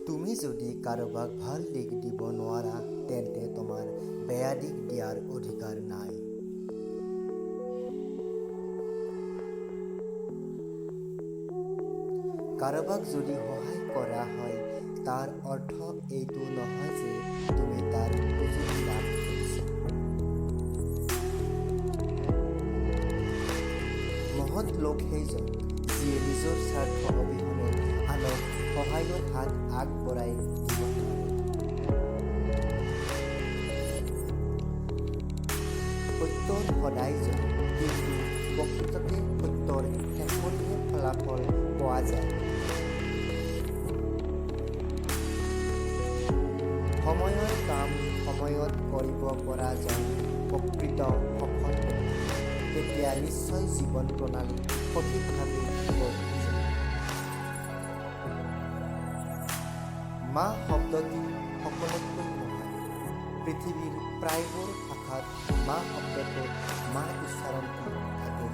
তুমি যদি কাৰোবাক ভাল দিশ দিব নোৱাৰা তেন্তে তোমাৰ বেয়া দিশ দিয়াৰ অধিকাৰ নাই। কাৰোবাক যদি সহায় কৰা হয় তাৰ অৰ্থ এইটো নহয় যে তুমি তাৰ সুযোগ লাভ কৰিছা। মহৎ লোক সেইজন যিয়ে নিজৰ স্বাৰ্থ অবিহনে আনক সহায়ৰ হাত আগবঢ়াই দিব পাৰে। সত্যৰ সদায় জয়, কিন্তু প্ৰকৃততে সত্যৰ শেষতহে ফলাফল পোৱা যায়। সময়ৰ কাম সময়ত কৰিব পৰা জন প্ৰকৃত সফল ব্যক্তি। তেতিয়া নিশ্চয় জীৱন প্ৰণালী সঠিকভাৱে গঢ়ি যায়। মা শব্দটি সকলোতকৈ মহান। পৃথিৱীৰ প্ৰায়বোৰ ভাষাত মা শব্দটোত মা উচ্চাৰণটো থাকে।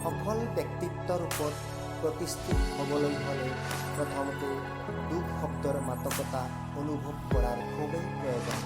সফল ব্যক্তিত্বৰ ৰূপত প্ৰতিষ্ঠিত হ'বলৈ হ'লে প্ৰথমতে দুখ শব্দৰ মাদকতা অনুভৱ কৰাৰ খুবেই প্ৰয়োজন।